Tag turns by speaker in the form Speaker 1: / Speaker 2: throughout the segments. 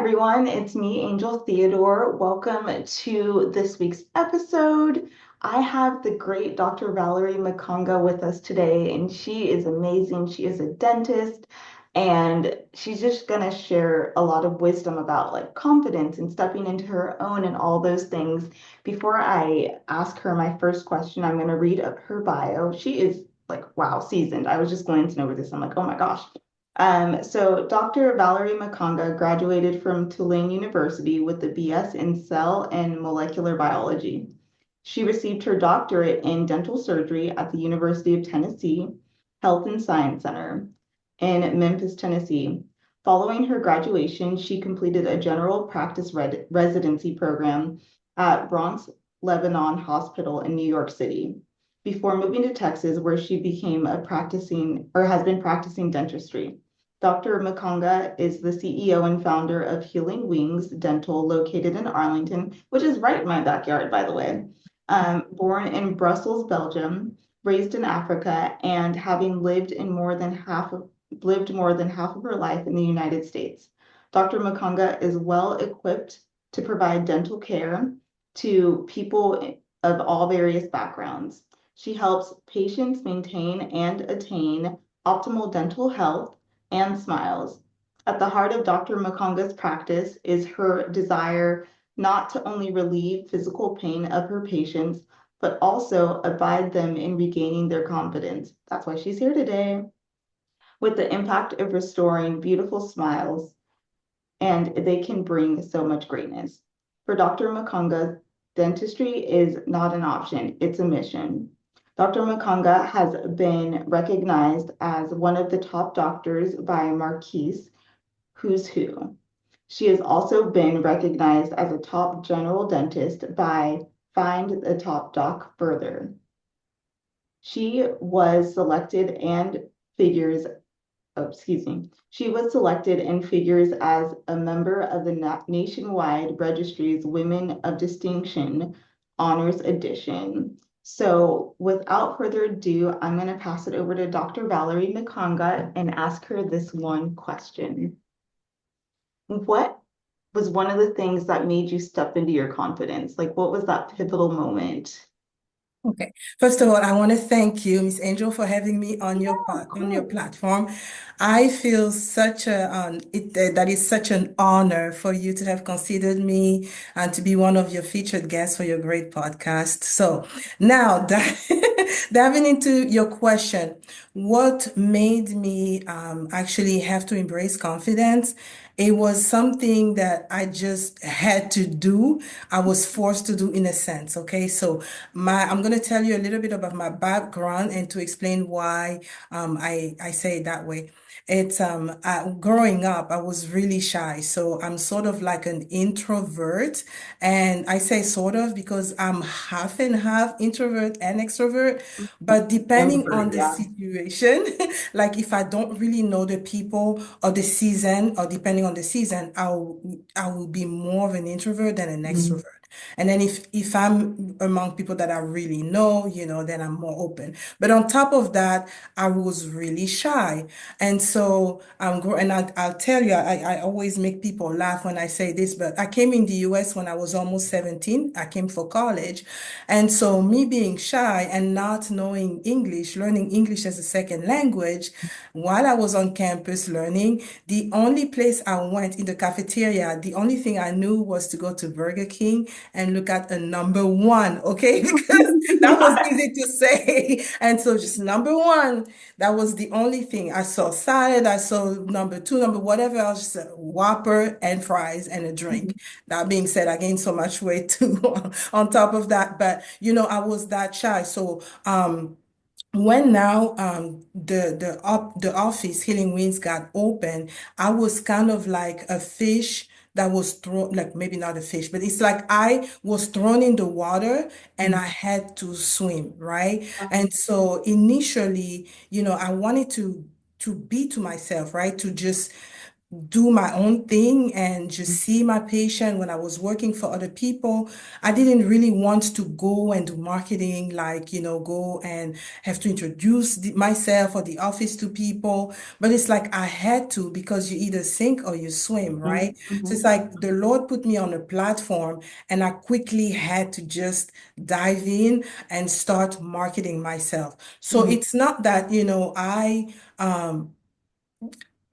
Speaker 1: everyone, it's me, Angel Theodore. Welcome to this week's episode. I have the great Dr. Valérie Mukanga with us today, and she is amazing. She is a dentist, and she's just going to share a lot of wisdom about like confidence and stepping into her own and all those things. Before I ask her my first question, I'm going to read up her bio. She is like, wow, seasoned. I was just glancing over this. I'm like, oh my gosh. So Dr. Valérie Mukanga graduated from Tulane University with a BS in cell and molecular biology. She received her doctorate in dental surgery at the University of Tennessee Health and Science Center in Memphis, Tennessee. Following her graduation, she completed a general practice residency program at Bronx Lebanon Hospital in New York City before moving to Texas, where she became a practicing or has been practicing dentistry. Dr. Mukanga is the CEO and founder of Healing Wings Dental, located in Arlington, which is right in my backyard, by the way. Born in Brussels, Belgium, raised in Africa, and having lived more than half of her life in the United States. Dr. Mukanga is well equipped to provide dental care to people of all various backgrounds. She helps patients maintain and attain optimal dental health and smiles. At the heart of Dr. Mukanga's practice is her desire not to only relieve physical pain of her patients, but also abide them in regaining their confidence. That's why she's here today, with the impact of restoring beautiful smiles, and they can bring so much greatness. For Dr. Mukanga, dentistry is not an option, it's a mission. Dr. Mukanga has been recognized as one of the top doctors by Marquise Who's Who. She has also been recognized as a top general dentist by Find the Top Doc Further. She was selected and figures She was selected and figures as a member of the nationwide registry's Women of Distinction Honors Edition. So without further ado, I'm going to pass it over to Dr. Valérie Mukanga and ask her this one question. What was one of the things that made you step into your confidence? Like, what was that pivotal moment?
Speaker 2: Okay. First of all, I want to thank you, Miss Angel, for having me on
Speaker 1: Yeah,
Speaker 2: your
Speaker 1: of
Speaker 2: on your
Speaker 1: course.
Speaker 2: platform. I feel such a that is such an honor for you to have considered me and to be one of your featured guests for your great podcast. So now diving into your question, what made me actually have to embrace confidence? It was something that I just had to do. I was forced to do in a sense. Okay. So I'm going to tell you a little bit about my background and to explain why I say it that way. Growing up, I was really shy. So I'm sort of like an introvert. And I say sort of because I'm half and half introvert and extrovert. But depending
Speaker 1: Ambivert,
Speaker 2: on the
Speaker 1: yeah.
Speaker 2: situation, like if I don't really know the people or the season, or depending on the season, I will be more of an introvert than an
Speaker 1: Mhm.
Speaker 2: extrovert. And then if I'm among people that I really know, then I'm more open. But on top of that, I was really shy. And so and I'll tell you, I always make people laugh when I say this, but I came in the US when I was almost 17. I came for college. And so me being shy and not knowing English, learning English as a second language, while I was on campus learning, the only place I went in the cafeteria, the only thing I knew was to go to Burger King and look at a number one, okay? Because that was
Speaker 1: Yeah.
Speaker 2: easy to say. And so just number one, that was the only thing. I saw salad, I saw number two, number whatever else, just a Whopper and fries and a drink. That being said, I gained so much weight too on top of that. But I was that shy. So when now the office Healing Winds got open, I was kind of like a fish that was thrown, like maybe not a fish, but it's like I was thrown in the water and I had to swim, right? And so initially, I wanted to be to myself, right? To just do my own thing and just see my patient when I was working for other people. I didn't really want to go and do marketing, like, go and have to introduce myself or the office to people. But it's like I had to because you either sink or you swim, right?
Speaker 1: Mhm,
Speaker 2: So it's
Speaker 1: mhm,
Speaker 2: like the Lord put me on a platform and I quickly had to just dive in and start marketing myself. So
Speaker 1: mhm,
Speaker 2: it's not that,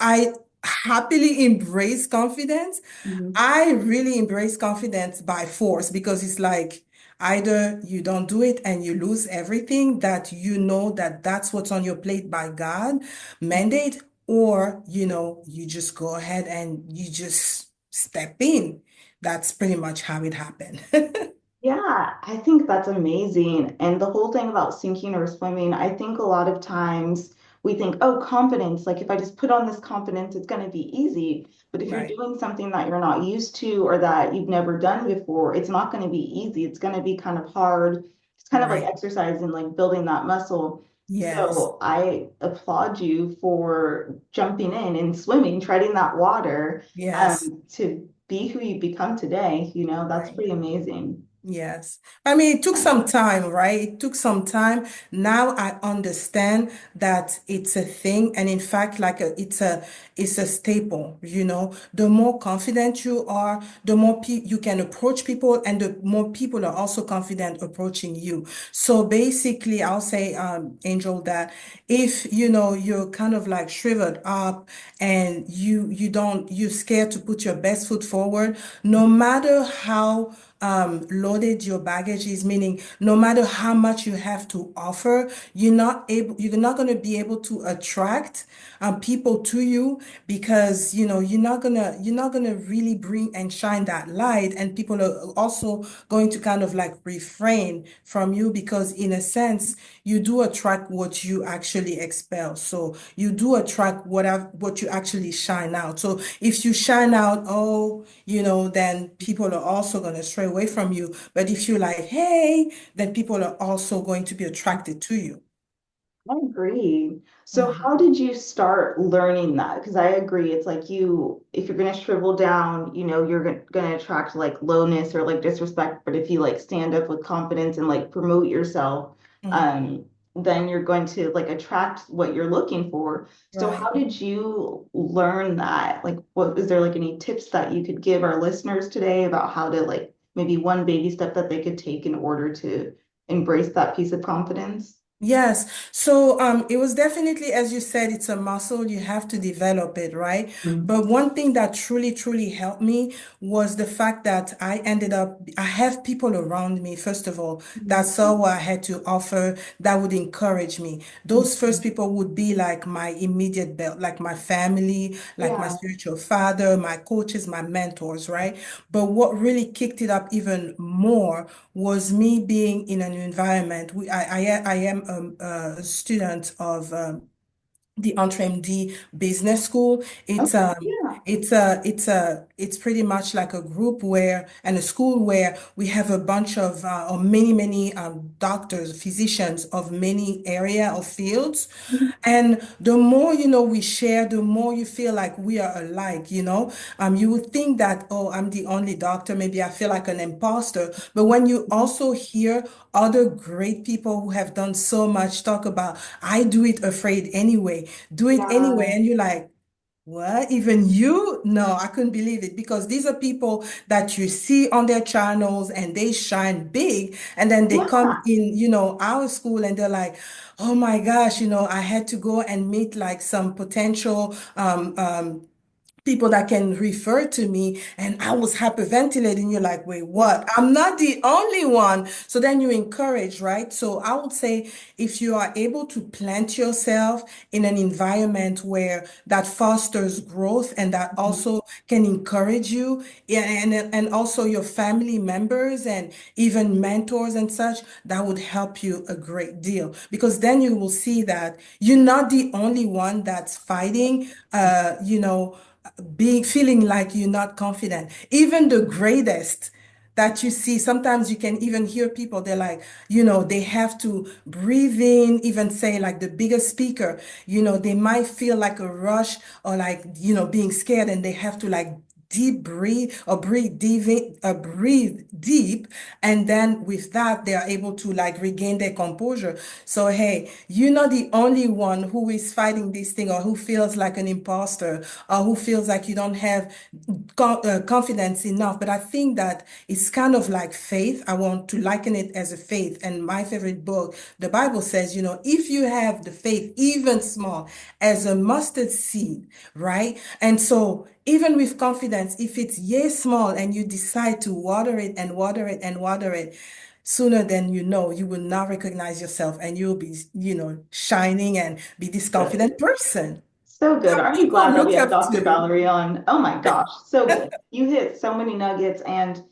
Speaker 2: I happily embrace confidence.
Speaker 1: mhm.
Speaker 2: I really embrace confidence by force because it's like either you don't do it and you lose everything that you know that that's what's on your plate by God mandate, or you just go ahead and you just step in. That's pretty much how it happened.
Speaker 1: Yeah, I think that's amazing. And the whole thing about sinking or swimming, I think a lot of times we think, oh, confidence, like if I just put on this confidence, it's going to be easy. But if you're
Speaker 2: Right,
Speaker 1: doing something that you're not used to or that you've never done before, it's not going to be easy. It's going to be kind of hard. It's kind of like
Speaker 2: right.
Speaker 1: exercise and like building that muscle.
Speaker 2: Yes,
Speaker 1: So I applaud you for jumping in and swimming, treading that water,
Speaker 2: yes,
Speaker 1: to be who you become today. That's
Speaker 2: right.
Speaker 1: pretty amazing.
Speaker 2: Yes. I mean, it took some time, right? It took some time. Now I understand that it's a thing. And in fact, it's a staple, The more confident you are, the more you can approach people and the more people are also confident approaching you. So basically, I'll say, Angel, that if, you're kind of like shriveled up and you're scared to put your best foot forward, no matter how loaded your baggage is, meaning no matter how much you have to offer, you're not going to be able to attract people to you because you're not gonna really bring and shine that light, and people are also going to kind of like refrain from you because in a sense you do attract what you actually expel. So you do attract what you actually shine out. So if you shine out, then people are also going to stray away from you. But if you're like, hey, then people are also going to be attracted to you.
Speaker 1: I agree. So
Speaker 2: Mhm.
Speaker 1: how did you start learning that? Because I agree, it's like if you're gonna shrivel down, you're gonna attract like lowness or like disrespect. But if you like stand up with confidence and like promote yourself,
Speaker 2: Mhm.
Speaker 1: um, then you're going to like attract what you're looking for. So
Speaker 2: Right.
Speaker 1: how did you learn that? Like, what is there like any tips that you could give our listeners today about how to like maybe one baby step that they could take in order to embrace that piece of confidence?
Speaker 2: Yes. So it was definitely, as you said, it's a muscle. You have to develop it, right? But one thing that truly, truly helped me was the fact that I have people around me, first of all, that
Speaker 1: Mhm.
Speaker 2: saw what I had to offer, that would encourage me. Those first people would be like my immediate belt, like my family, like my
Speaker 1: Yeah.
Speaker 2: spiritual father, my coaches, my mentors, right? But what really kicked it up even more was me being in an environment. I am a student of the EntreMD Business School. It's
Speaker 1: Okay.
Speaker 2: um
Speaker 1: Yeah.
Speaker 2: it's pretty much like a group where and a school where we have a bunch of or many doctors, physicians of many area of fields.
Speaker 1: Mhm.
Speaker 2: And the more, we share, the more you feel like we are alike. You would think that, oh, I'm the only doctor. Maybe I feel like an imposter. But when you also hear other great people who have done so much talk about, I do it afraid anyway, do it anyway.
Speaker 1: Yeah.
Speaker 2: And you're like, what? Even you? No, I couldn't believe it because these are people that you see on their channels and they shine big. And then they come
Speaker 1: Yeah.
Speaker 2: in, our school and they're like, oh my gosh, I had to go and meet like some potential people that can refer to me and I was hyperventilating. You're like, wait,
Speaker 1: Yeah.
Speaker 2: what? I'm not the only one. So then you encourage, right? So I would say if you are able to plant yourself in an environment where that fosters growth and that
Speaker 1: Mhm.
Speaker 2: also can encourage you, yeah, and also your family members and even mentors and such, that would help you a great deal because then you will see that you're not the only one that's fighting, being feeling like you're not confident. Even the greatest, that you see. Sometimes you can even hear people, they're like, they have to breathe in, even say like the bigger speaker, they might feel like a rush or like, being scared and they have to like deep breathe or breathe deep. And then with that, they are able to like regain their composure. So, hey, you're not the only one who is fighting this thing or who feels like an imposter or who feels like you don't have confidence enough. But I think that it's kind of like faith. I want to liken it as a faith. And my favorite book, the Bible says, if you have the faith, even small, as a mustard seed, right? And so, even with confidence, if it's yay small and you decide to water it and water it and water it, sooner than you know, you will not recognize yourself and you'll be, shining and be this confident person
Speaker 1: So good.
Speaker 2: that
Speaker 1: Aren't you
Speaker 2: people
Speaker 1: glad that we
Speaker 2: look
Speaker 1: have
Speaker 2: up
Speaker 1: Dr.
Speaker 2: to.
Speaker 1: Valerie on? Oh my gosh, so good. You hit so many nuggets, and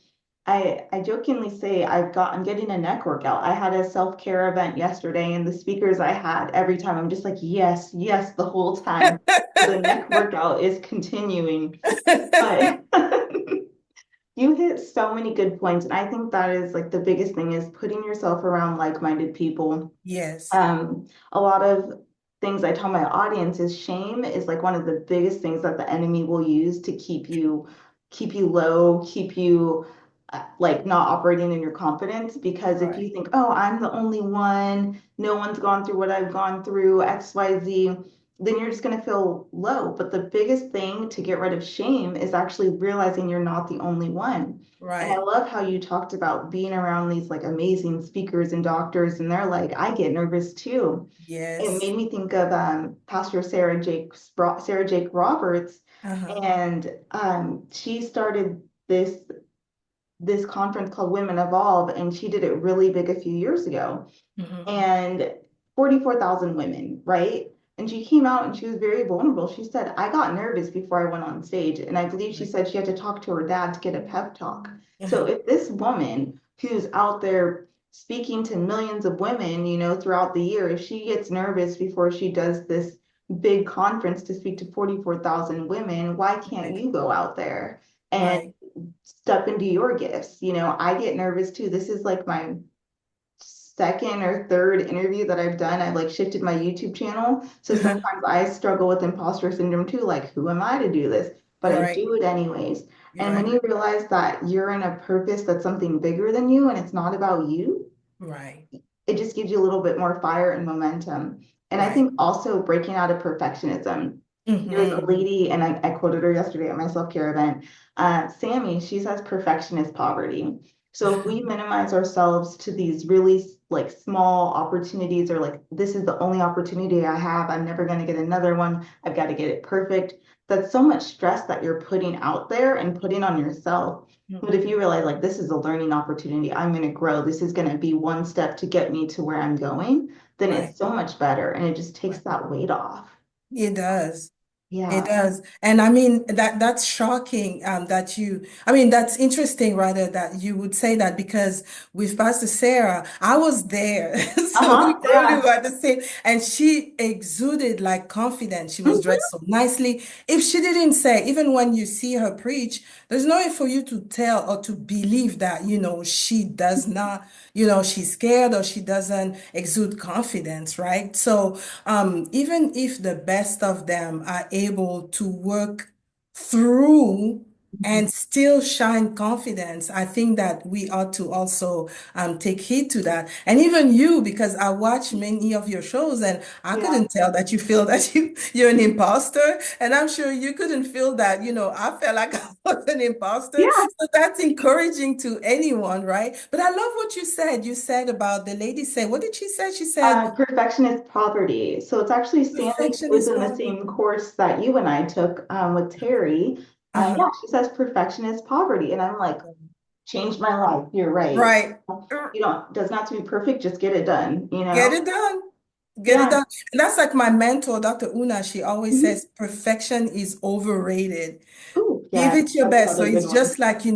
Speaker 1: I jokingly say I'm getting a neck workout. I had a self-care event yesterday, and the speakers I had every time I'm just like, yes, yes, the whole time. The neck workout is continuing. But you hit so many good points, and I think that is like the biggest thing is putting yourself around like-minded people.
Speaker 2: Yes,
Speaker 1: A lot of things I tell my audience is shame is like one of the biggest things that the enemy will use to keep you low, keep you like not operating in your confidence. Because if you
Speaker 2: right,
Speaker 1: think, oh, I'm the only one, no one's gone through what I've gone through, XYZ, then you're just going to feel low. But the biggest thing to get rid of shame is actually realizing you're not the only one. And I
Speaker 2: right.
Speaker 1: love how you talked about being around these like amazing speakers and doctors, and they're like, I get nervous too. It
Speaker 2: Yes.
Speaker 1: made me think of Pastor Sarah Jake Roberts,
Speaker 2: Uh-huh.
Speaker 1: and she started this conference called Women Evolve, and she did it really big a few years ago,
Speaker 2: Hmm.
Speaker 1: and 44,000 women, right? And she came out and she was very vulnerable. She said, I got nervous before I went on stage. And I believe she
Speaker 2: Right.
Speaker 1: said she had to talk to her dad to get a pep talk. So
Speaker 2: Uh-huh.
Speaker 1: if this woman who's out there speaking to millions of women, throughout the year, if she gets nervous before she does this big conference to speak to 44,000 women, why can't
Speaker 2: Right.
Speaker 1: you go out there and
Speaker 2: Right.
Speaker 1: step into your gifts? I get nervous too. This is like my second or third interview that I've done. I've like shifted my YouTube channel. So
Speaker 2: Uh-huh.
Speaker 1: sometimes I struggle with imposter syndrome too. Like, who am I to do this? But I
Speaker 2: Right.
Speaker 1: do it anyways. And when
Speaker 2: Right.
Speaker 1: you realize that you're in a purpose that's something bigger than you and it's not about you,
Speaker 2: Right.
Speaker 1: it just gives you a little bit more fire and momentum. And I
Speaker 2: Right.
Speaker 1: think also breaking out of perfectionism. There's a
Speaker 2: Hmm.
Speaker 1: lady, and I quoted her yesterday at my self-care event, Sammy, she says perfection is poverty. So if we minimize ourselves to these really like small opportunities, or like, this is the only opportunity I have, I'm never going to get another one, I've got to get it perfect. That's so much stress that you're putting out there and putting on yourself. But if you realize like this is a learning opportunity, I'm going to grow, this is going to be one step to get me to where I'm going, then
Speaker 2: Right.
Speaker 1: it's so much better and it just takes
Speaker 2: Right.
Speaker 1: that weight off.
Speaker 2: It does. It
Speaker 1: Yeah.
Speaker 2: does. And I mean that's shocking I mean that's interesting rather that you would say that because with Pastor Sarah, I was there. So we
Speaker 1: Uh-huh.
Speaker 2: probably
Speaker 1: Yeah.
Speaker 2: were the same. And she exuded like confidence. She was
Speaker 1: Mhm.
Speaker 2: dressed so nicely. If she didn't say, even when you see her preach, there's no way for you to tell or to believe that, she does not, she's scared or she doesn't exude confidence, right? So even if the best of them are able to work through and still shine confidence, I think that we ought to also take heed to that. And even you, because I watch many of your shows and I
Speaker 1: Yeah.
Speaker 2: couldn't tell that you feel that you're an imposter. And I'm sure you couldn't feel that, I felt like I was an imposter.
Speaker 1: Yeah.
Speaker 2: So that's encouraging to anyone, right? But I love what you said. You said about the lady said, what did she say? She said,
Speaker 1: Perfection is poverty. So it's actually Sammy, who
Speaker 2: perfection
Speaker 1: was
Speaker 2: is
Speaker 1: in the same
Speaker 2: poverty.
Speaker 1: course that you and I took with Terry.
Speaker 2: Uh-huh.
Speaker 1: Yeah, she says perfection is poverty. And I'm like, changed my life. You're right.
Speaker 2: Right.
Speaker 1: Doesn't have to be perfect, just get it done, you
Speaker 2: Get
Speaker 1: know?
Speaker 2: it done. Get it
Speaker 1: Yeah.
Speaker 2: done. And that's like my mentor, Dr. Una. She always
Speaker 1: Mhm.
Speaker 2: says perfection is overrated.
Speaker 1: Ooh,
Speaker 2: Give
Speaker 1: yeah,
Speaker 2: it your
Speaker 1: that's
Speaker 2: best. So
Speaker 1: another good
Speaker 2: it's
Speaker 1: one.
Speaker 2: just like,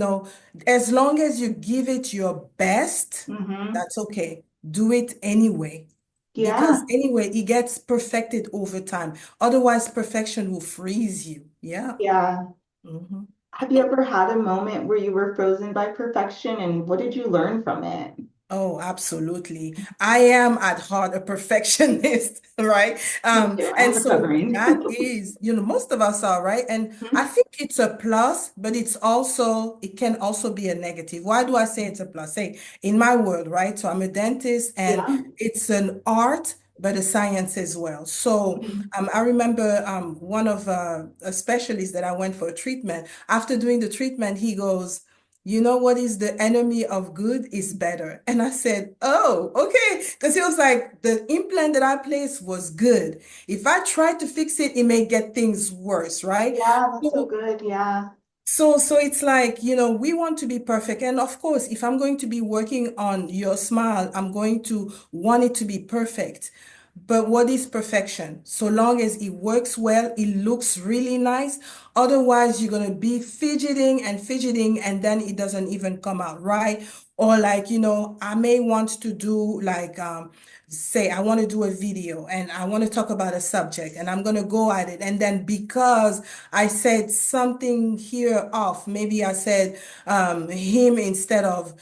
Speaker 2: as long as you give it your best,
Speaker 1: Hmm.
Speaker 2: that's okay. Do it anyway. Because
Speaker 1: Yeah.
Speaker 2: anyway, it gets perfected over time. Otherwise, perfection will freeze you. Yeah.
Speaker 1: Yeah.
Speaker 2: Hmm.
Speaker 1: Have you ever had a moment where you were frozen by perfection and what did you learn from it?
Speaker 2: Oh, absolutely. I am at heart a perfectionist, right?
Speaker 1: Me too. I'm
Speaker 2: And so
Speaker 1: recovering.
Speaker 2: that is, most of us are, right? And I think it's a plus, but it can also be a negative. Why do I say it's a plus? Say, in my world, right? So I'm a dentist and
Speaker 1: Yeah.
Speaker 2: it's an art, but a science as well. So I remember one of a specialist that I went for a treatment. After doing the treatment, he goes, you know what is the enemy of good is better. And I said, oh, okay. Because he was like, the implant that I placed was good. If I try to fix it, it may get things worse, right?
Speaker 1: Yeah, that's so
Speaker 2: So
Speaker 1: good. Yeah.
Speaker 2: so it's like, we want to be perfect. And of course, if I'm going to be working on your smile, I'm going to want it to be perfect. But what is perfection? So long as it works well, it looks really nice. Otherwise, you're going to be fidgeting, and then it doesn't even come out right. Or like, I may want to do like, say I want to do a video and I want to talk about a subject and I'm going to go at it. And then because I said something here off, maybe I said him instead of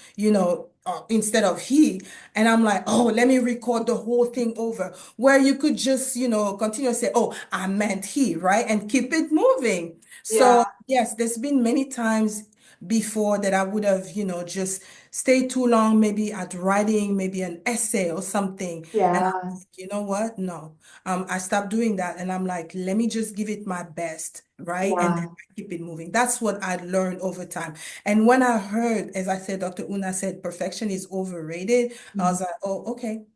Speaker 2: he. And I'm like, oh, let me record the whole thing over. Where you could just, continue to say, oh, I meant he, right? And keep it moving.
Speaker 1: Yeah.
Speaker 2: So, yes, there's been many times before that I would have, just stayed too long, maybe at writing, maybe an essay or something. And I'm
Speaker 1: Yeah.
Speaker 2: like, you know what? No, I stopped doing that. And I'm like, let me just give it my best, right? And then
Speaker 1: Yeah.
Speaker 2: I keep it moving. That's what I learned over time. And when I heard, as I said, Dr. Una said, perfection is overrated, I was
Speaker 1: Mhm.
Speaker 2: like, oh, okay.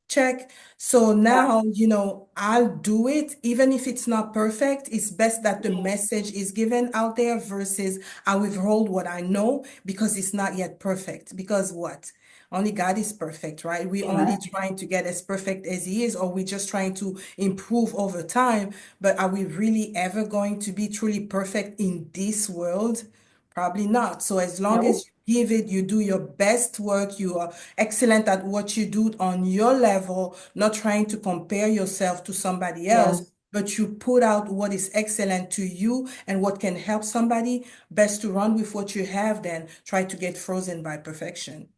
Speaker 2: Check. So
Speaker 1: Yeah.
Speaker 2: now, I'll do it. Even if it's not perfect, it's best that the
Speaker 1: Yeah.
Speaker 2: message is given out there versus I withhold what I know because it's not yet perfect. Because what? Only God is perfect, right? We only
Speaker 1: Amen.
Speaker 2: trying to get as perfect as He is, or we just trying to improve over time. But are we really ever going to be truly perfect in this world? Probably not. So as long as
Speaker 1: Nope.
Speaker 2: you give it, you do your best work, you are excellent at what you do on your level, not trying to compare yourself to somebody else,
Speaker 1: Yes.
Speaker 2: but you put out what is excellent to you and what can help somebody, best to run with what you have than try to get frozen by perfection.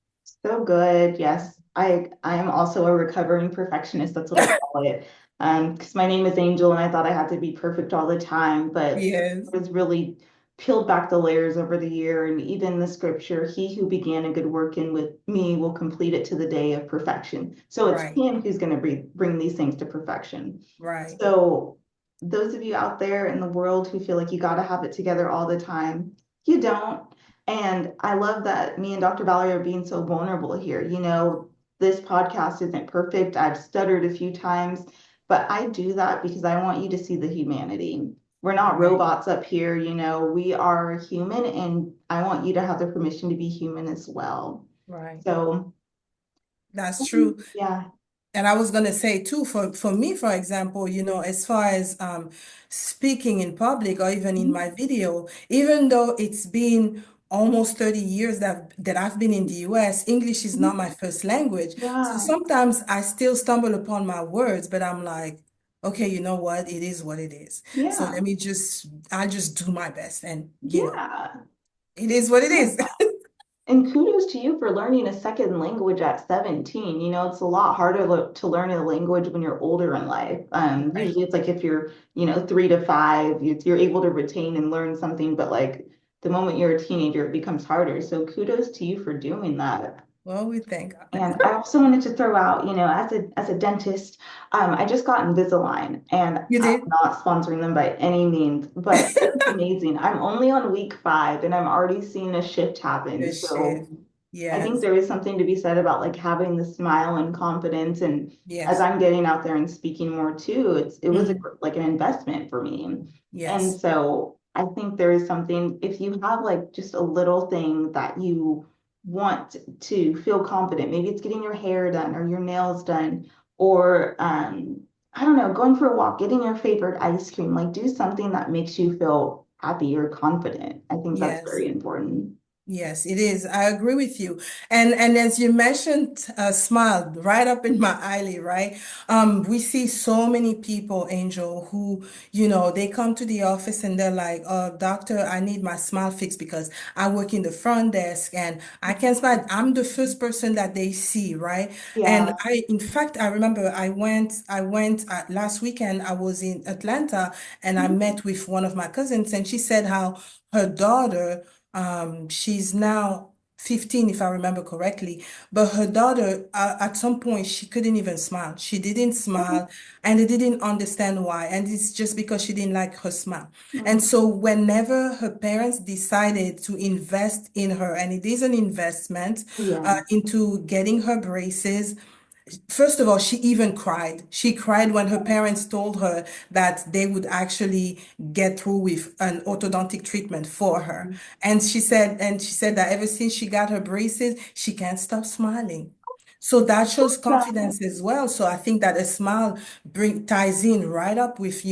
Speaker 1: So good. Yes. I am also a recovering perfectionist. That's what I call it. Because my name is Angel and I thought I had to be perfect all the time, but
Speaker 2: Yes,
Speaker 1: I was really peeled back the layers over the year. And even the scripture, he who began a good work in with me will complete it to the day of perfection. So it's
Speaker 2: right,
Speaker 1: him who's going to bring these things to perfection.
Speaker 2: right,
Speaker 1: So those of you out there in the world who feel like you got to have it together all the time, you don't. And I love that me and Dr. Valerie are being so vulnerable here. This podcast isn't perfect. I've stuttered a few times, but I do that because I want you to see the humanity. We're not
Speaker 2: right,
Speaker 1: robots up here, we are human, and I want you to have the permission to be human as well.
Speaker 2: right.
Speaker 1: So,
Speaker 2: That's true.
Speaker 1: yeah.
Speaker 2: And I was going to say too, for me, for example, as far as speaking in public or even in my video, even though it's been almost 30 years that I've been in the US, English is not my first language. So
Speaker 1: Yeah.
Speaker 2: sometimes I still stumble upon my words, but I'm like, okay, you know what? It is what it is. So
Speaker 1: Yeah.
Speaker 2: I'll just do my best. And,
Speaker 1: Yeah.
Speaker 2: it is what it
Speaker 1: Love
Speaker 2: is.
Speaker 1: that. And kudos to you for learning a second language at 17. It's a lot harder to learn a language when you're older in life.
Speaker 2: Right.
Speaker 1: Usually it's like if you're, 3 to 5, you're able to retain and learn something, but like the moment you're a teenager, it becomes harder. So kudos to you for doing that.
Speaker 2: Well, we thank God.
Speaker 1: And I also wanted to throw out, as a dentist, I just got Invisalign, and
Speaker 2: You
Speaker 1: I'm
Speaker 2: did?
Speaker 1: not sponsoring them by any means, but it's amazing. I'm only on week 5, and I'm already seeing a shift happen.
Speaker 2: The
Speaker 1: So
Speaker 2: shift.
Speaker 1: I think
Speaker 2: Yes.
Speaker 1: there is something to be said about like having the smile and confidence. And as
Speaker 2: Yes.
Speaker 1: I'm getting out there and speaking more too, it was
Speaker 2: Mhm.
Speaker 1: like an investment for me. And
Speaker 2: Yes.
Speaker 1: so I think there is something, if you have like just a little thing that you want to feel confident, maybe it's getting your hair done or your nails done, or I don't know, going for a walk, getting your favorite ice cream, like do something that makes you feel happy or confident. I think that's
Speaker 2: Yes.
Speaker 1: very important.
Speaker 2: Yes, it is. I agree with you. And as you mentioned, smile right up in my alley, right? We see so many people, Angel, who, they come to the office and they're like, doctor, I need my smile fixed because I work in the front desk and I can't smile. I'm the first person that they see, right? And
Speaker 1: Yeah.
Speaker 2: in fact, I remember I went last weekend, I was in Atlanta and I met with one of my cousins and she said how her daughter she's now 15, if I remember correctly. But her daughter, at some point, she couldn't even smile. She didn't smile, and they didn't understand why. And it's just because she didn't like her smile. And
Speaker 1: Mhm.
Speaker 2: so, whenever her parents decided to invest in her, and it is an investment
Speaker 1: Yeah.
Speaker 2: into getting her braces. First of all, she even cried. She cried when her parents told her that they would actually get through with an orthodontic treatment for her. And she said that ever since she got her braces, she can't stop smiling. So that shows
Speaker 1: Yeah.
Speaker 2: confidence as well. So I think that a smile ties in right up with,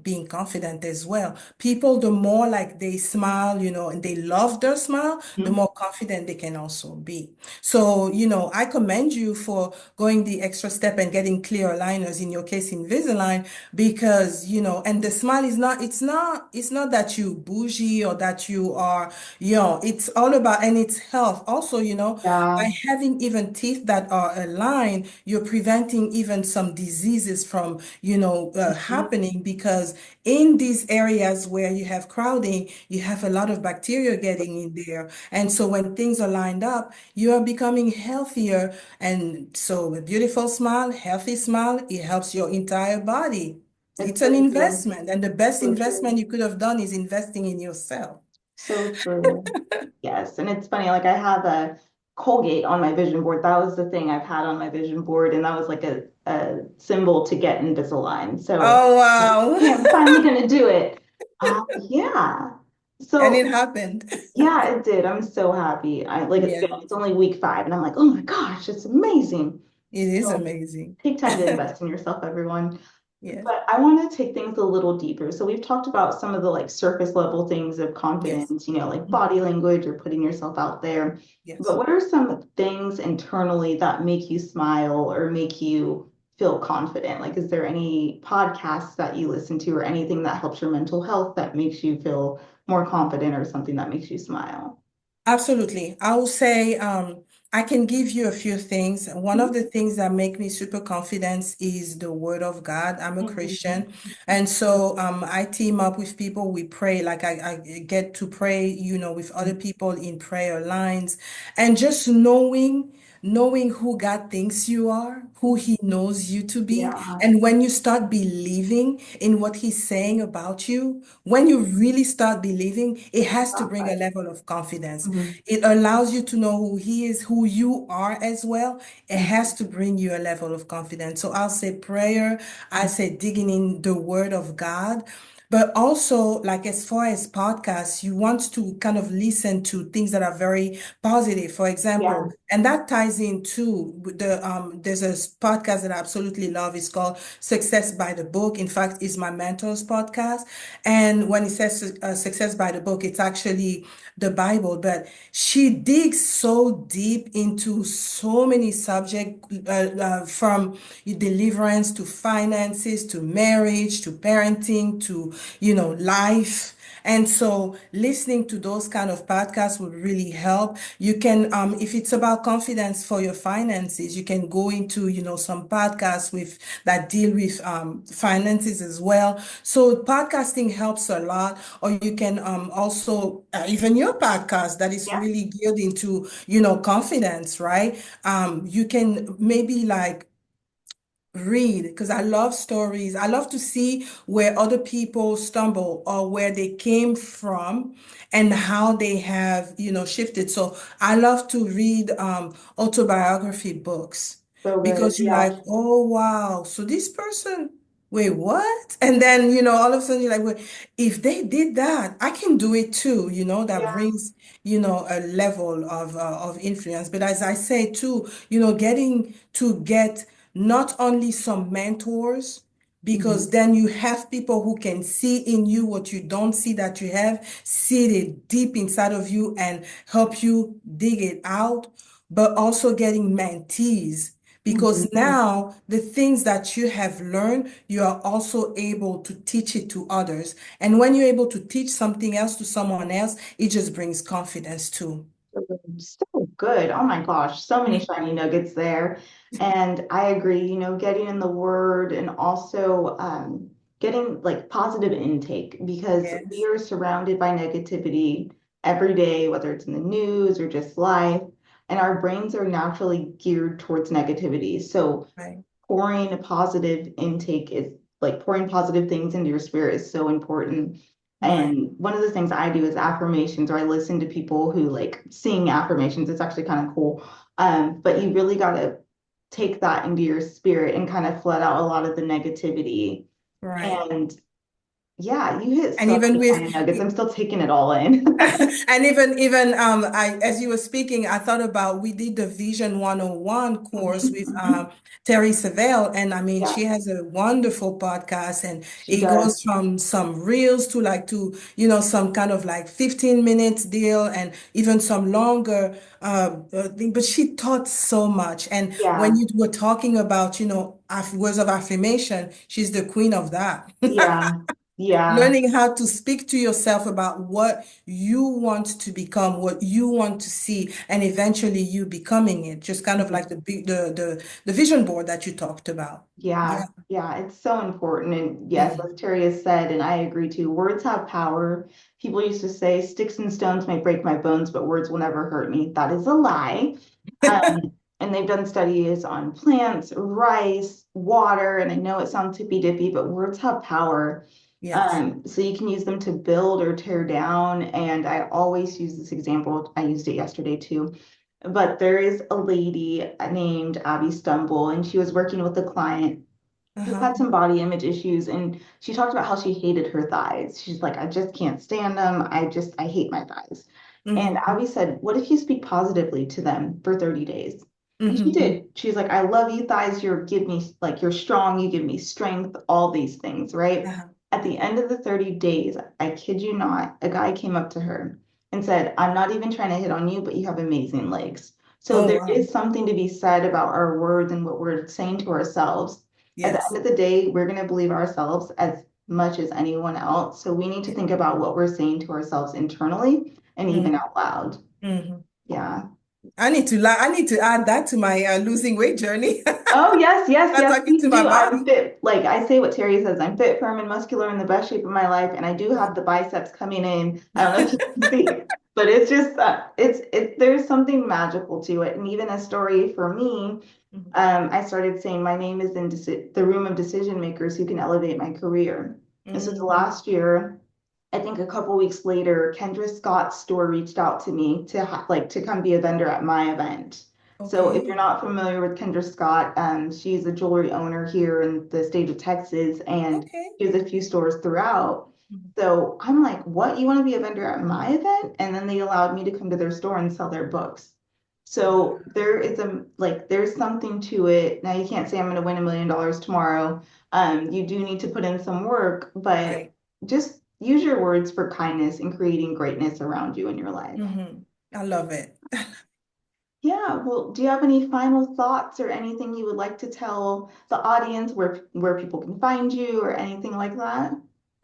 Speaker 2: being confident as well. People, the more like they smile, and they love their smile, the
Speaker 1: Mhm.
Speaker 2: more confident they can also be. So, I commend you for going the extra step and getting clear aligners, in your case Invisalign, because, and the smile is not, it's not that you bougie or that you are, it's all about, and it's health. Also, by
Speaker 1: Yeah.
Speaker 2: having even teeth that are aligned, you're preventing even some diseases from, happening because in these areas where you have crowding, you have a lot of bacteria getting in there. And so when things are lined up, you are becoming healthier. And so a beautiful smile, healthy smile, it helps your entire body.
Speaker 1: It's
Speaker 2: It's an
Speaker 1: so true.
Speaker 2: investment, and the best
Speaker 1: So true.
Speaker 2: investment you could have done is investing in yourself.
Speaker 1: So true. Yes. And it's funny, like I have a Colgate on my vision board. That was the thing I've had on my vision board, and that was like a symbol to get Invisalign. So
Speaker 2: Oh,
Speaker 1: okay, I'm
Speaker 2: wow.
Speaker 1: finally gonna do it. Yeah.
Speaker 2: And
Speaker 1: So
Speaker 2: it happened.
Speaker 1: yeah, it did. I'm so happy. I like
Speaker 2: Yeah,
Speaker 1: it's only week 5, and I'm like, oh my gosh, it's amazing.
Speaker 2: it is
Speaker 1: So
Speaker 2: amazing.
Speaker 1: take time to invest in yourself, everyone.
Speaker 2: Yes,
Speaker 1: But I want to take things a little deeper. So we've talked about some of the like surface level things of
Speaker 2: yes,
Speaker 1: confidence, like
Speaker 2: mhm,
Speaker 1: body language or putting yourself out there. But
Speaker 2: yes.
Speaker 1: what are some things internally that make you smile or make you feel confident? Like, is there any podcasts that you listen to or anything that helps your mental health that makes you feel more confident or something that makes you smile?
Speaker 2: Absolutely. I will say I can give you a few things. One of the things that make me super confident is the Word of God. I'm a
Speaker 1: Mhm.
Speaker 2: Christian. And so I team up with people. We pray, like I get to pray, with other people in prayer lines. And just knowing who God thinks you are, who He knows you to be.
Speaker 1: Yeah.
Speaker 2: And when you start believing in what He's saying about you, when you really start believing, it has to bring a level of confidence.
Speaker 1: Mhm.
Speaker 2: It allows you to know who He is, who you are as well. It
Speaker 1: Mhm.
Speaker 2: has to bring you a level of confidence. So I'll say prayer, I say digging in the Word of God. But also, like as far as podcasts, you want to kind of listen to things that are very positive. For example,
Speaker 1: Yeah.
Speaker 2: and that ties into there's a podcast that I absolutely love. It's called Success by the Book. In fact, it's my mentor's podcast. And when it says Success by the Book, it's actually the Bible. But she digs so deep into so many subjects, from deliverance to finances to marriage to parenting to, life. And so listening to those kind of podcasts would really help. You can, if it's about confidence for your finances, you can go into, some podcasts that deal with finances as well. So podcasting helps a lot. Or you can also, even your podcast that is
Speaker 1: Yeah.
Speaker 2: really geared into, confidence, right? You can maybe like read because I love stories. I love to see where other people stumble or where they came from and how they have, shifted. So I love to read autobiography books
Speaker 1: So good.
Speaker 2: because you're
Speaker 1: Yeah.
Speaker 2: like, oh wow, so this person, wait, what? And then, all of a sudden you're like, wait, if they did that, I can do it too, that
Speaker 1: Yeah.
Speaker 2: brings, a level of influence. But as I say too, getting to get not only some mentors, because
Speaker 1: Mhm.
Speaker 2: then you have people who can see in you what you don't see that you have, see it deep inside of you and help you dig it out, but also getting mentees. Because
Speaker 1: Mhm.
Speaker 2: now the things that you have learned, you are also able to teach it to others. And when you're able to teach something else to someone else, it just brings confidence too.
Speaker 1: So good. Oh my gosh, so many shiny nuggets there. And I agree, getting in the word and also getting like positive intake because we
Speaker 2: Yes,
Speaker 1: are surrounded by negativity every day, whether it's in the news or just life, and our brains are naturally geared towards negativity. So
Speaker 2: right,
Speaker 1: pouring a positive intake is like pouring positive things into your spirit is so important.
Speaker 2: right,
Speaker 1: And one of the things I do is affirmations, or I listen to people who like sing affirmations. It's actually kind of cool. But you really got to take that into your spirit and kind of flood out a lot of the negativity.
Speaker 2: right.
Speaker 1: And yeah, you hit
Speaker 2: And
Speaker 1: so
Speaker 2: even
Speaker 1: many
Speaker 2: with
Speaker 1: tiny nuggets. I'm still taking it all in.
Speaker 2: and even I as you were speaking, I thought about we did the Vision 101 course
Speaker 1: Mhm,
Speaker 2: with
Speaker 1: mhm.
Speaker 2: Terry Savelle, and I mean she
Speaker 1: Yeah,
Speaker 2: has a wonderful podcast, and
Speaker 1: she
Speaker 2: it
Speaker 1: does.
Speaker 2: goes from some reels to like to some kind of like 15 minutes deal, and even some longer thing. But she taught so much, and when
Speaker 1: Yeah,
Speaker 2: you were talking about words of affirmation, she's the queen of that.
Speaker 1: yeah, yeah.
Speaker 2: Learning how to speak to yourself about what you want to become, what you want to see, and eventually you becoming it. Just kind of like the vision board that you talked about.
Speaker 1: Yeah,
Speaker 2: Yeah.
Speaker 1: yeah, it's so important. And yes,
Speaker 2: Mhm.
Speaker 1: as Terry has said, and I agree too, words have power. People used to say, sticks and stones may break my bones, but words will never hurt me. That is a lie. And they've done studies on plants, rice, water, and I know it sounds hippy dippy, but words have power.
Speaker 2: Yes.
Speaker 1: So you can use them to build or tear down. And I always use this example. I used it yesterday too. But there is a lady named Abby Stumble, and she was working with a client who
Speaker 2: Uh-huh.
Speaker 1: had some body image issues. And she talked about how she hated her thighs. She's like, I just can't stand them. I hate my thighs. And
Speaker 2: Hmm.
Speaker 1: Abby said, what if you speak positively to them for 30 days? And she
Speaker 2: Hmm.
Speaker 1: did. She's like, I love you, thighs. Give me, like, you're strong. You give me strength, all these things, right?
Speaker 2: Uh-huh.
Speaker 1: At the end of the 30 days, I kid you not, a guy came up to her and said, I'm not even trying to hit on you, but you have amazing legs. So
Speaker 2: Oh,
Speaker 1: there
Speaker 2: wow.
Speaker 1: is something to be said about our words and what we're saying to ourselves. At the end
Speaker 2: Yes.
Speaker 1: of the day, we're going to believe ourselves as much as anyone else. So we need to think about what we're saying to ourselves internally and even
Speaker 2: Mm-hmm.
Speaker 1: out loud.
Speaker 2: Hmm.
Speaker 1: Yeah.
Speaker 2: I need to add that to my losing weight journey.
Speaker 1: Oh, yes, yes,
Speaker 2: Not
Speaker 1: yes,
Speaker 2: talking to
Speaker 1: please
Speaker 2: my
Speaker 1: do. I'm
Speaker 2: body.
Speaker 1: fit. Like I say what Terry says, I'm fit, firm, and muscular in the best shape of my life. And I do have the biceps coming in. I don't know if you can see, but it's just, there's something magical to it. And even a story for me,
Speaker 2: Mhm.
Speaker 1: I started saying my name is in the room of decision makers who can elevate my career. And so the
Speaker 2: Mhm.
Speaker 1: last year, I think a couple weeks later, Kendra Scott's store reached out to me to like to come be a vendor at my event. So if you're
Speaker 2: Okay.
Speaker 1: not familiar with Kendra Scott, she's a jewelry owner here in the state of Texas, and
Speaker 2: Okay.
Speaker 1: she has a few stores throughout.
Speaker 2: Mhm.
Speaker 1: So I'm like, what? You want to be a vendor at my event? And then they allowed me to come to their store and sell their books.
Speaker 2: Wow.
Speaker 1: So there is there's something to it. Now you can't say I'm going to win $1 million tomorrow. You do need to put in some work, but
Speaker 2: Right.
Speaker 1: just use your words for kindness and creating greatness around you in your life.
Speaker 2: I love it.
Speaker 1: Yeah, well, do you have any final thoughts or anything you would like to tell the audience where people can find you or anything like that?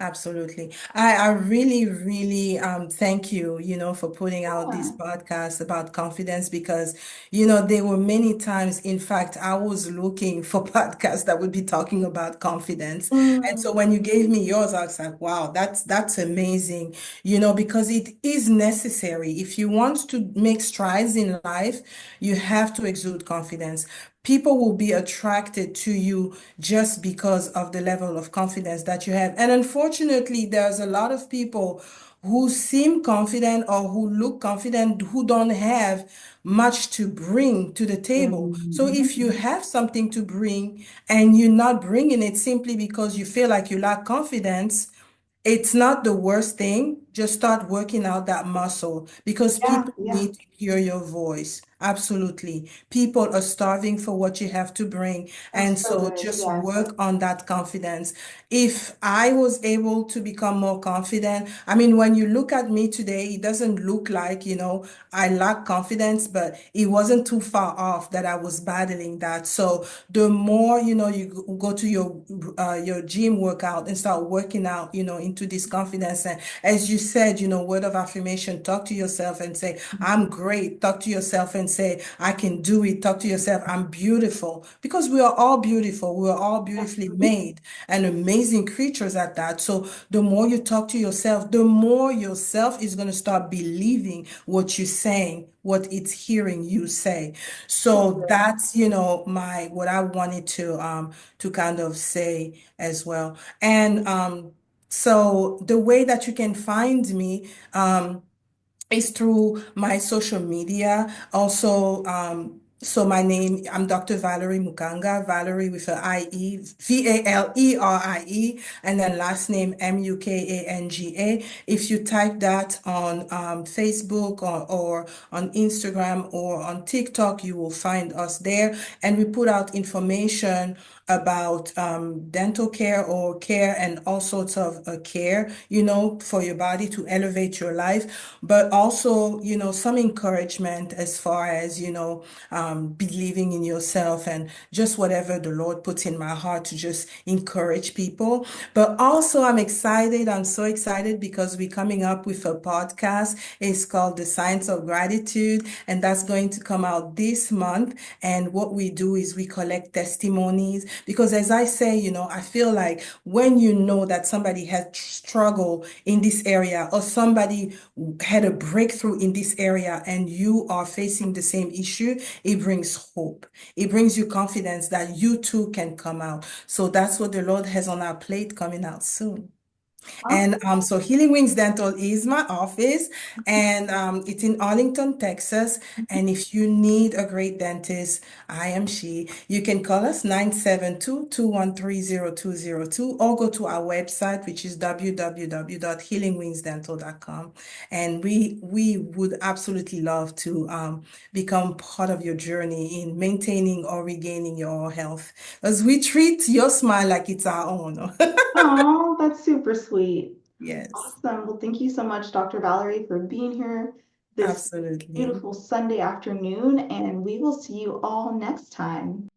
Speaker 2: Absolutely. I really, really thank you, for putting out this
Speaker 1: Yeah.
Speaker 2: podcast about confidence because, there were many times, in fact, I was looking for podcasts that would be talking about confidence. And so
Speaker 1: Mm,
Speaker 2: when you gave me yours, I was like, wow, that's amazing, because it is necessary. If you want to make strides in life, you have to exude confidence. People will be attracted to you just because of the level of confidence that you have. And unfortunately, there's a lot of people who seem confident or who look confident who don't have much to bring to the table. So
Speaker 1: mhm.
Speaker 2: if you have something to bring and you're not bringing it simply because you feel like you lack confidence, it's not the worst thing. just start working out that muscle because
Speaker 1: Yeah,
Speaker 2: people
Speaker 1: yeah,
Speaker 2: need to hear your voice. Absolutely. People are starving for what you have to bring.
Speaker 1: that's
Speaker 2: And
Speaker 1: so
Speaker 2: so
Speaker 1: good.
Speaker 2: just
Speaker 1: Yes.
Speaker 2: work on that confidence. If I was able to become more confident, I mean, when you look at me today, it doesn't look like, I lack confidence, but it wasn't too far off that I was battling that. So the more, you go to your gym workout and start working out, into this confidence. And as you said, word of affirmation, talk to yourself and say, I'm great. Talk to yourself and say, I can do it. Talk to yourself, I'm beautiful. Because we are all beautiful. We are all beautifully made and amazing creatures at that. So the more you talk to yourself, the more yourself is going to start believing what you're saying, what it's hearing you say.
Speaker 1: So
Speaker 2: So
Speaker 1: good.
Speaker 2: that's, my what I wanted to kind of say as well. And so the way that you can find me, is through my social media. Also, so my name, I'm Dr. Valérie Mukanga, Valerie with a I-E, Valerie, and then last name Mukanga. If you type that on Facebook or on Instagram or on TikTok, you will find us there. And we put out information about dental care or care and all sorts of care, for your body to elevate your life, but also, some encouragement as far as, believing in yourself and just whatever the Lord puts in my heart to just encourage people. But also, I'm excited. I'm so excited because we're coming up with a podcast. It's called The Science of Gratitude, and that's going to come out this month. And what we do is we collect testimonies because, as I say, I feel like when you know that somebody has struggled in this area or somebody had a breakthrough in this area and you are facing the same issue, it brings hope. It brings you confidence that you too can come out. So that's what the Lord has on our plate coming out soon. And
Speaker 1: Awesome.
Speaker 2: so Healing Wings Dental is my office, and it's in Arlington, Texas. And if you need a great dentist, I am she. You can call us 972-213-0202 or go to our website, which is www.healingwingsdental.com. And we would absolutely love to become part of your journey in maintaining or regaining your oral health, as we treat your smile like it's our own.
Speaker 1: Oh, that's super sweet.
Speaker 2: Yes.
Speaker 1: Awesome. Well, thank you so much, Dr. Valerie, for being here this
Speaker 2: Absolutely.
Speaker 1: beautiful Sunday afternoon, and we will see you all next time.